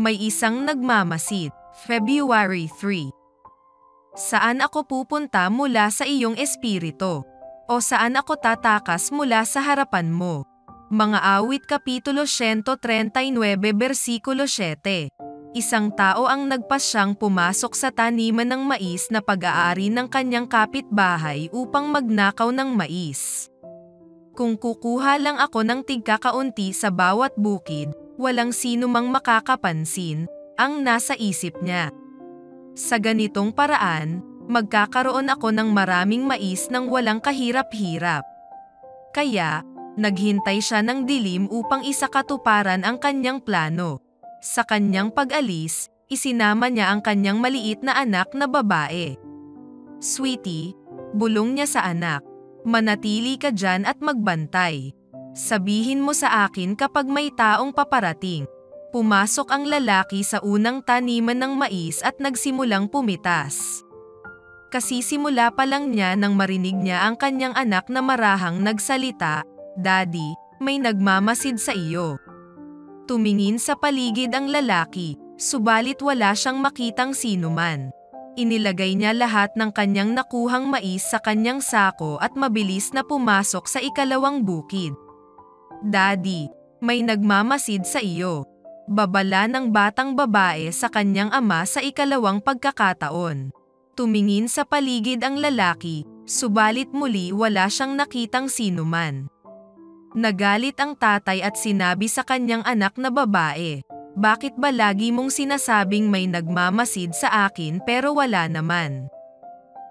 May isang nagmamasid. February 3. Saan ako pupunta mula sa iyong espiritu? O saan ako tatakas mula sa harapan mo? Mga Awit Kapitulo 139 versikulo 7. Isang tao ang nagpasyang pumasok sa taniman ng mais na pag-aari ng kanyang kapitbahay upang magnakaw ng mais. Kung kukuha lang ako ng tigkakaunti sa bawat bukid, walang sino mang makakapansin, ang nasa isip niya. Sa ganitong paraan, magkakaroon ako ng maraming mais nang walang kahirap-hirap. Kaya, naghintay siya ng dilim upang isakatuparan ang kanyang plano. Sa kanyang pag-alis, isinama niya ang kanyang maliit na anak na babae. "Sweetie," bulong niya sa anak, "manatili ka dyan at magbantay. Sabihin mo sa akin kapag may taong paparating." Pumasok ang lalaki sa unang taniman ng mais at nagsimulang pumitas. Kasisimula pa lang niya nang marinig niya ang kanyang anak na marahang nagsalita, "Daddy, may nagmamasid sa iyo." Tumingin sa paligid ang lalaki, subalit wala siyang makitang sinuman. Inilagay niya lahat ng kanyang nakuhang mais sa kanyang sako at mabilis na pumasok sa ikalawang bukid. "Daddy, may nagmamasid sa iyo." Babala ng batang babae sa kanyang ama sa ikalawang pagkakataon. Tumingin sa paligid ang lalaki, subalit muli wala siyang nakitang sinuman. Nagalit ang tatay at sinabi sa kanyang anak na babae, "Bakit ba lagi mong sinasabing may nagmamasid sa akin pero wala naman?"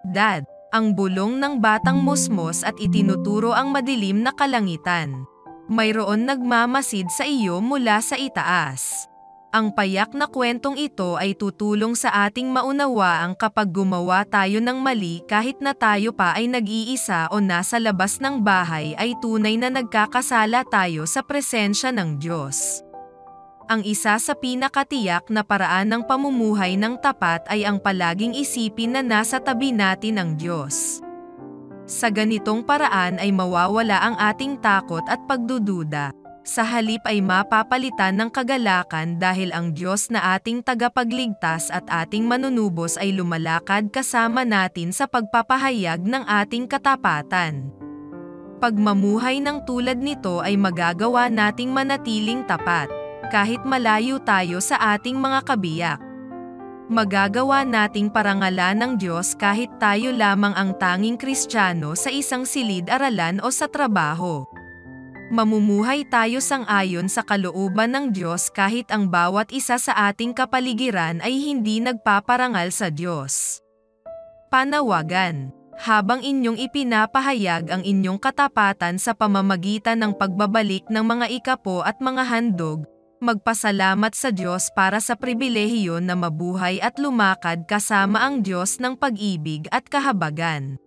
"Dad," ang bulong ng batang musmos at itinuturo ang madilim na kalangitan. "Mayroon nagmamasid sa iyo mula sa itaas." Ang payak na kwentong ito ay tutulong sa ating maunawaan kapag gumawa tayo ng mali kahit na tayo pa ay nag-iisa o nasa labas ng bahay ay tunay na nagkakasala tayo sa presensya ng Diyos. Ang isa sa pinakatiyak na paraan ng pamumuhay ng tapat ay ang palaging isipin na nasa tabi natin ang Diyos. Sa ganitong paraan ay mawawala ang ating takot at pagdududa. Sa halip ay mapapalitan ng kagalakan dahil ang Diyos na ating tagapagligtas at ating manunubos ay lumalakad kasama natin sa pagpapahayag ng ating katapatan. Pagmamuhay ng tulad nito ay magagawa nating manatiling tapat, kahit malayo tayo sa ating mga kabiyak. Magagawa nating parangalan ng Diyos kahit tayo lamang ang tanging Kristiyano sa isang silid-aralan o sa trabaho. Mamumuhay tayo sang-ayon sa kalooban ng Diyos kahit ang bawat isa sa ating kapaligiran ay hindi nagpaparangal sa Diyos. Panawagan. Habang inyong ipinapahayag ang inyong katapatan sa pamamagitan ng pagbabalik ng mga ikapo at mga handog, magpasalamat sa Diyos para sa pribilehiyo na mabuhay at lumakad kasama ang Diyos ng pag-ibig at kahabagan.